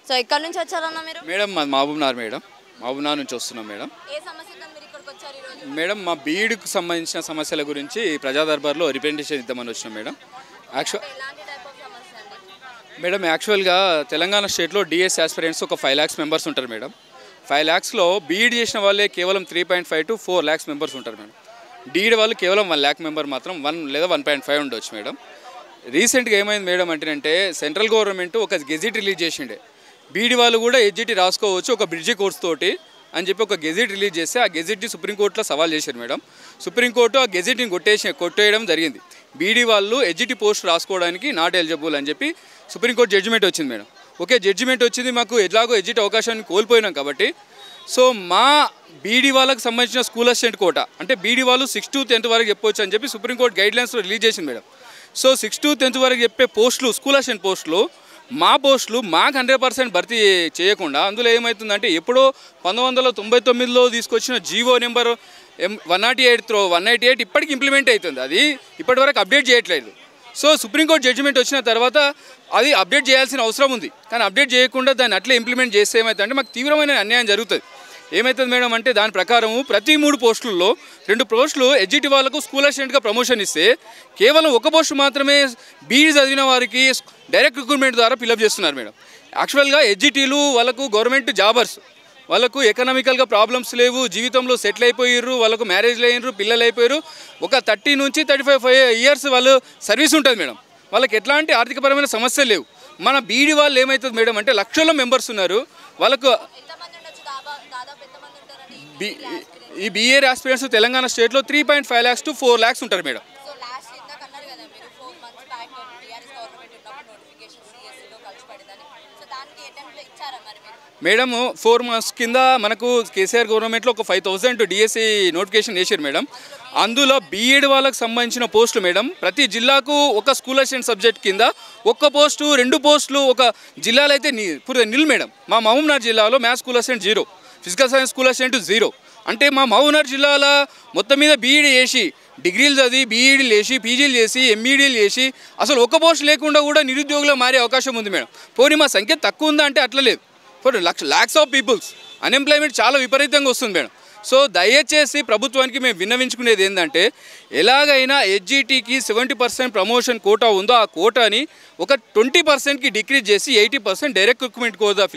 So ఇక్కడ నుంచి వచ్చారన్న మీరు? మేడం మాది మహబూబ్నగర్ మేడం. మహబూబ్నగర్ నుంచి వస్తున్నాం మేడం. ఏ సమస్యతో మీరు ఇక్కడికి వచ్చారు ఈ రోజు? మేడం మా బీఈడికి సంబంధించిన సమస్యల గురించి ప్రజా దర్బార్లో రిప్రజెంటేషన్ ఇద్దామని వచ్చినాం మేడం. ఎలాంటి టైప్ ఆఫ్ సమస్య అండి? మేడం యాక్చువల్గా తెలంగాణ స్టేట్లో డిఎస్ ఆస్పిరెంట్స్ ఒక 5 lakhs మెంబర్స్ ఉంటారు మేడం. 5 lakhsలో బీఈడి చేసిన వాళ్ళే కేవలం 3.5 to 4 lakhs మెంబర్స్ ఉంటారు మేడం. డీఈడి వాళ్ళు కేవలం 1 lakh మెంబర్ మాత్రం 1 లేదా 1.5 ఉండొచ్చు మేడం. రీసెంట్గా ఏమైంది మేడం అంటే సెంట్రల్ గవర్నమెంట్ ఒక గెజిట్ రిలీజ్ చేసిండే, బీఈడి వాళ్ళు కూడా ఎడ్జిటి రాసుకోవచ్చు ఒక బ్రిడ్జి కోర్స్ తోటి అని చెప్పి ఒక గెజిట్ రిలీజ్ చేస్తే ఆ గెజిట్ని సుప్రీంకోర్టులో సవాల్ చేశారు మేడం. సుప్రీంకోర్టు ఆ గెజిట్ని కొట్టేయడం జరిగింది. బీఈడి వాళ్ళు ఎడ్జిటి పోస్ట్ రాసుకోవడానికి నాట్ ఎలిజిబుల్ అని చెప్పి సుప్రీంకోర్టు జడ్జిమెంట్ వచ్చింది మేడం. ఓకే, జడ్జిమెంట్ వచ్చింది, మాకు ఎట్లాగో ఎడ్జిట్ అవకాశాన్ని కోల్పోయినాం కాబట్టి సో మా బీఈడి వాళ్ళకి సంబంధించిన స్కూల్ అసిస్టెంట్ కోట అంటే బీఈడి వాళ్ళు 6th to 10th వరకు చెప్పవచ్చు అని చెప్పి సుప్రీంకోర్టు గైడ్లైన్స్లో రిలీజ్ చేసింది madam. So 6th to 10th వరకు చెప్పే పోస్టులు స్కూల్ అసిస్టెంట్ పోస్టులు మా పోస్టులు మాకు 100% భర్తీ చేయకుండా అందులో ఏమవుతుందంటే ఎప్పుడో 1999లో తీసుకొచ్చిన జీవో నెంబర్ 188 ఇప్పటికి ఇంప్లిమెంట్ అవుతుంది, అది ఇప్పటివరకు అప్డేట్ చేయట్లేదు. సో సుప్రీంకోర్టు జడ్జిమెంట్ వచ్చిన తర్వాత అది అప్డేట్ చేయాల్సిన అవసరం ఉంది, కానీ అప్డేట్ చేయకుండా దాన్ని అట్లే ఇంప్లిమెంట్ చేస్తే ఏమవుతుందంటే మాకు తీవ్రమైన అన్యాయం జరుగుతుంది. ఏమవుతుంది మేడం అంటే దాని ప్రకారము ప్రతి 3 పోస్టుల్లో 2 పోస్టులు ఎడ్జిటి వాళ్ళకు స్కూల్ అసిస్టెంట్గా ప్రమోషన్ ఇస్తే కేవలం ఒక పోస్టు మాత్రమే బీఈడి చదివిన వారికి డైరెక్ట్ రిక్రూట్మెంట్ ద్వారా ఫిలప్ చేస్తున్నారు మేడం. యాక్చువల్గా ఎడ్జిటీలు వాళ్ళకు గవర్నమెంట్ జాబర్స్, వాళ్ళకు ఎకనామికల్గా ప్రాబ్లమ్స్ లేవు, జీవితంలో సెటిల్ అయిపోయారు, వాళ్ళకు మ్యారేజ్లు అయినారు, పిల్లలు అయిపోయారు, ఒక 30 నుంచి 35 years వాళ్ళు సర్వీస్ ఉంటుంది మేడం. వాళ్ళకి ఎట్లాంటి ఆర్థికపరమైన సమస్యలు లేవు. మన బీఈడి వాళ్ళు ఏమవుతుంది మేడం అంటే లక్షల్లో మెంబర్స్ ఉన్నారు, వాళ్ళకు ఈ బీఏ ఆస్పిరెంట్స్ తెలంగాణ స్టేట్లో 3.5 lakhs to 4 lakhs ఉంటారు మేడం. మేడం 4 months కింద మనకు కేసీఆర్ గవర్నమెంట్లో ఒక 5,000 డిఎస్సి నోటిఫికేషన్ వేసారు మేడం. అందులో బీఎడ్ వాళ్ళకి సంబంధించిన పోస్టులు మేడం ప్రతి జిల్లాకు ఒక స్కూల్ అసిస్టెంట్ సబ్జెక్ట్ కింద ఒక్క పోస్టు 2 పోస్టులు ఒక జిల్లాలో అయితే నిల్ మేడం. మా మహబూబ్నగర్ జిల్లాలో maths school assistant 0, physical science school assistant 0. అంటే మా మహబూబ్నగర్ జిల్లాలో మొత్తం మీద బీఈడి చేసి డిగ్రీలు చదివి బీఈడీలు చేసి పీజీలు చేసి ఎంఈడీలు చేసి అసలు ఒక్క పోస్ట్ లేకుండా కూడా నిరుద్యోగులు మారే అవకాశం ఉంది మేడం. పోనీ మా సంఖ్య తక్కువ ఉందా అంటే అట్లా లేదు, for lakhs of peoples unemployment చాలా విపరీతంగా వస్తుంది మేడం. సో దయచేసి ప్రభుత్వానికి మేము విన్నవించుకునేది ఏంటంటే ఎలాగైనా ఎడ్జిటీకి 70% ప్రమోషన్ కోటా ఉందో ఆ కోటాని ఒక 20%కి డిక్రీజ్ చేసి 80% డైరెక్ట్ రిక్రూట్మెంట్ కోటా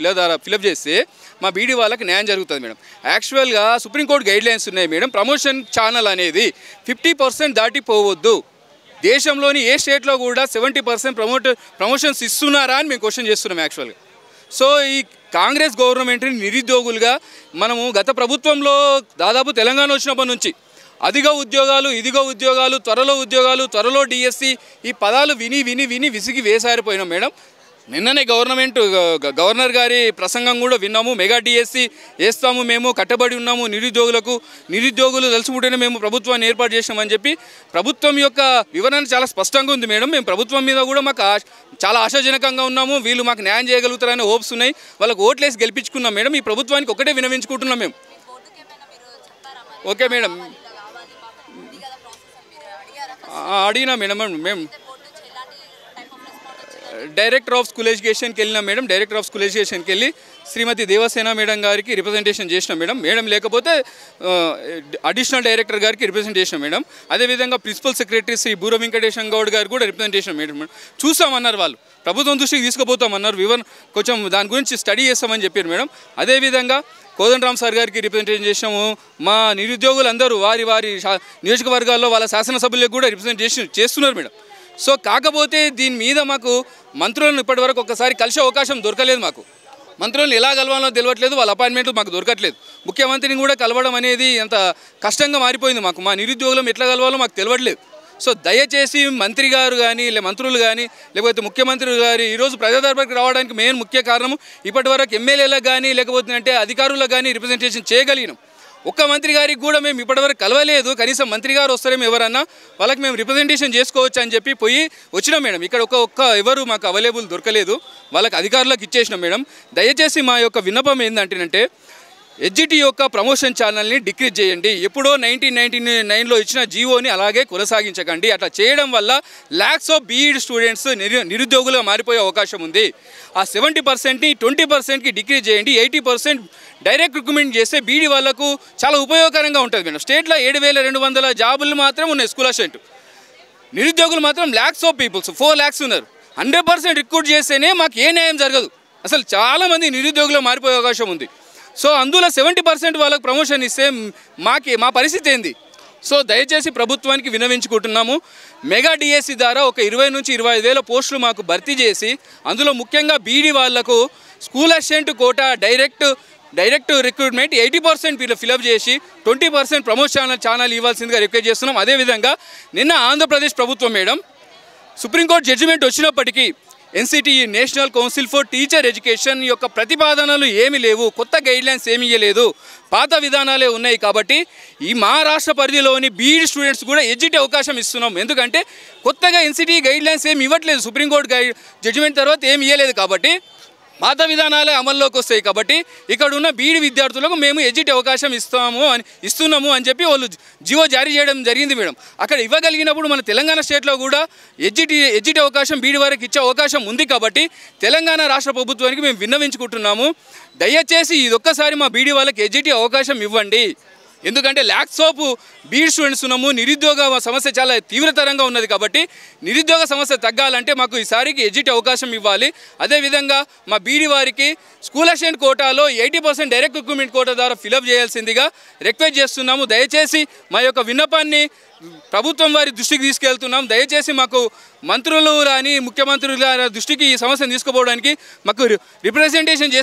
ఫిలప్ చేస్తే మా బీడీ వాళ్ళకి న్యాయం జరుగుతుంది మేడం. యాక్చువల్గా సుప్రీంకోర్టు గైడ్లైన్స్ ఉన్నాయి మేడం, ప్రమోషన్ ఛానల్ అనేది 50% దాటిపోవద్దు. దేశంలోని ఏ స్టేట్లో కూడా 70% ప్రమోషన్స్ ఇస్తున్నారా అని మేము క్వశ్చన్ చేస్తున్నాం యాక్చువల్గా. సో ఈ కాంగ్రెస్ గవర్నమెంట్ని నిరుద్యోగులుగా మనము గత ప్రభుత్వంలో దాదాపు తెలంగాణ వచ్చినప్పటి నుంచి అదిగో ఉద్యోగాలు ఇదిగో ఉద్యోగాలు త్వరలో డిఎస్సి ఈ పదాలు విని విసిగి వేసారిపోయినాం మేడం. నిన్ననే గవర్నర్ గారి ప్రసంగం కూడా విన్నాము, మెగా డిఎస్సి వేస్తాము, మేము కట్టబడి ఉన్నాము, నిరుద్యోగులు తలుచుకుంటేనే మేము ప్రభుత్వాన్ని ఏర్పాటు చేసినామని చెప్పి ప్రభుత్వం యొక్క వివరణ చాలా స్పష్టంగా ఉంది మేడం. మేము ప్రభుత్వం మీద కూడా మాకు చాలా ఆశాజనకంగా ఉన్నాము, వీళ్ళు మాకు న్యాయం చేయగలుగుతారనే హోప్స్ ఉన్నాయి, వాళ్ళకు ఓట్లేసి గెలిపించుకున్నాం మేడం. ఈ ప్రభుత్వానికి ఒకటే వినవించుకుంటున్నాం మేము. ఓకే మేడం, అడిగినా మేడం. మేము డైరెక్టర్ ఆఫ్ స్కూల్ ఎడ్యుకేషన్కి వెళ్ళినా మేడం. డైరెక్టర్ ఆఫ్ స్కూల్ ఎడ్యుకేషన్కి వెళ్ళి శ్రీమతి దేవసేన మేడం గారికి రిప్రజెంటేషన్ చేసినాం మేడం. మేడం లేకపోతే అడిషనల్ డైరెక్టర్ గారికి రిప్రజెంట్ చేసినాం మేడం. అదేవిధంగా ప్రిన్సిపల్ సెక్రటరీ శ్రీ బూర వెంకటేశ్వర గౌడ్ గారు కూడా రిప్రజెంటేషన్ మేడం. చూసామన్నారు, వాళ్ళు ప్రభుత్వం దృష్టికి తీసుకుపోతామన్నారు, కొంచెం దాని గురించి స్టడీ చేస్తామని చెప్పారు మేడం. అదేవిధంగా కోదండరామ్ సార్ గారికి రిప్రజెంటేషన్ చేసాము. మా నిరుద్యోగులందరూ వారి నియోజకవర్గాల్లో వాళ్ళ శాసనసభ్యులకు కూడా రిప్రజెంటేషన్ చేస్తున్నారు మేడం. సో కాకపోతే దీని మీద మాకు మంత్రులను ఇప్పటివరకు ఒకసారి కలిసే అవకాశం దొరకలేదు. మాకు మంత్రులను ఎలా కలవాలో తెలియట్లేదు, వాళ్ళ అపాయింట్మెంట్ మాకు దొరకట్లేదు. ముఖ్యమంత్రిని కూడా కలవడం అనేది అంత కష్టంగా మారిపోయింది మాకు. మా నిరుద్యోగులం ఎట్లా కలవాలో మాకు తెలియట్లేదు. సో దయచేసి మంత్రి గారు కానీ మంత్రులు కానీ లేకపోతే ముఖ్యమంత్రి గారు ఈరోజు ప్రజా దర్బార్కి రావడానికి మెయిన్ ముఖ్య కారణం ఇప్పటివరకు ఎమ్మెల్యేలకు కానీ లేకపోతే అంటే అధికారులకు కానీ రిప్రజెంటేషన్ చేయగలిగినాం. ఒక్క మంత్రి గారికి కూడా మేము ఇప్పటివరకు కలవలేదు. కనీసం మంత్రి గారు వస్తారేమో ఎవరన్నా వాళ్ళకి మేము రిప్రజెంటేషన్ చేసుకోవచ్చు అని చెప్పి వచ్చినాం మేడం. ఇక్కడ ఎవరు మాకు అవైలబుల్ దొరకలేదు, వాళ్ళకి అధికారులకు ఇచ్చేసినాం మేడం. దయచేసి మా యొక్క విన్నపం ఏంటంటే ఎడ్జిటి యొక్క ప్రమోషన్ ఛానల్ని డిక్రీజ్ చేయండి. ఎప్పుడో 1999లో ఇచ్చిన జీవోని అలాగే కొనసాగించకండి. అట్లా చేయడం వల్ల ల్యాక్స్ ఆఫ్ బీఈడి స్టూడెంట్స్ నిరుద్యోగులుగా మారిపోయే అవకాశం ఉంది. ఆ 70%ని 20%కి డిక్రీజ్ చేయండి. 80% డైరెక్ట్ రిక్రూట్మెంట్ చేస్తే బీఈడి వాళ్ళకు చాలా ఉపయోగకరంగా ఉంటుంది మేడం. స్టేట్లో 7,200 జాబులు మాత్రం ఉన్నాయి స్కూల్ అసిస్టెంట్. నిరుద్యోగులు మాత్రం ల్యాక్స్ ఆఫ్ పీపుల్స్ 4 lakhs ఉన్నారు. 100% రిక్రూట్ చేస్తేనే మాకు ఏ న్యాయం జరగదు. అసలు చాలామంది నిరుద్యోగులు మారిపోయే అవకాశం ఉంది. సో అందులో 70% వాళ్ళకు ప్రమోషన్ ఇస్తే మా పరిస్థితి ఏంది? సో దయచేసి ప్రభుత్వానికి విన్నవించుకుంటున్నాము. మెగా డిఎస్సి ద్వారా ఒక 20 నుంచి 25 వేల పోస్టులు మాకు భర్తీ చేసి అందులో ముఖ్యంగా బీఈడి వాళ్లకు school assistant quota direct recruitment 80% fill up చేసి 20% ప్రమోషన్ ఛానల్ ఇవ్వాల్సిందిగా రిక్వెస్ట్ చేస్తున్నాం. అదేవిధంగా నిన్న ఆంధ్రప్రదేశ్ ప్రభుత్వం మేడం సుప్రీంకోర్టు జడ్జిమెంట్ వచ్చినప్పటికీ NCTE national council for teacher education యొక్క ప్రతిపాదనలు ఏమీ లేవు, కొత్త గైడ్లైన్స్ ఏమీ ఇవ్వలేదు, పాత విధానాలే ఉన్నాయి. కాబట్టి ఈ మహారాష్ట్ర పరిధిలోని బీఈడి స్టూడెంట్స్ కూడా ఎడ్జిటి అవకాశం ఇస్తున్నాం. ఎందుకంటే కొత్తగా ఎన్సిటిఈ గైడ్లైన్స్ ఏమి ఇవ్వట్లేదు, సుప్రీంకోర్టు జడ్జిమెంట్ తర్వాత ఏమి ఇవ్వలేదు. కాబట్టి పాత విధానాలే అమల్లోకి వస్తాయి. కాబట్టి ఇక్కడ ఉన్న బీఈడి విద్యార్థులకు మేము ఎడ్జిటి అవకాశం ఇస్తున్నాము అని చెప్పి వాళ్ళు జీవో జారీ చేయడం జరిగింది మేడం. అక్కడ ఇవ్వగలిగినప్పుడు మన తెలంగాణ స్టేట్లో కూడా ఎడ్జిటి అవకాశం బీఈడి వారికి ఇచ్చే అవకాశం ఉంది. కాబట్టి తెలంగాణ రాష్ట్ర ప్రభుత్వానికి మేము విన్నవించుకుంటున్నాము, దయచేసి ఇదొక్కసారి మా బీఈడి వాళ్ళకి ఎడ్జిటి అవకాశం ఇవ్వండి. ఎందుకంటే ల్యాక్స్ ఆఫ్ బీఈడి స్టూడెంట్స్ ఉన్నాము, నిరుద్యోగ సమస్య చాలా తీవ్రతరంగా ఉన్నది. కాబట్టి నిరుద్యోగ సమస్య తగ్గాలంటే మాకు ఈసారికి ఎడ్జిటి అవకాశం ఇవ్వాలి. అదేవిధంగా మా బీఈడి వారికి స్కూల్ అసిస్టెంట్ కోటాలో 80% డైరెక్ట్ రిక్రూట్మెంట్ కోటా ద్వారా ఫిలప్ చేయాల్సిందిగా రిక్వెస్ట్ చేస్తున్నాము. దయచేసి మా యొక్క విన్నపాన్ని ప్రభుత్వం వారి దృష్టికి తీసుకెళ్తున్నాం. దయచేసి మాకు మంత్రులు కానీ ముఖ్యమంత్రుల దృష్టికి ఈ సమస్యను తీసుకుపోవడానికి మాకు రిప్రజెంటేషన్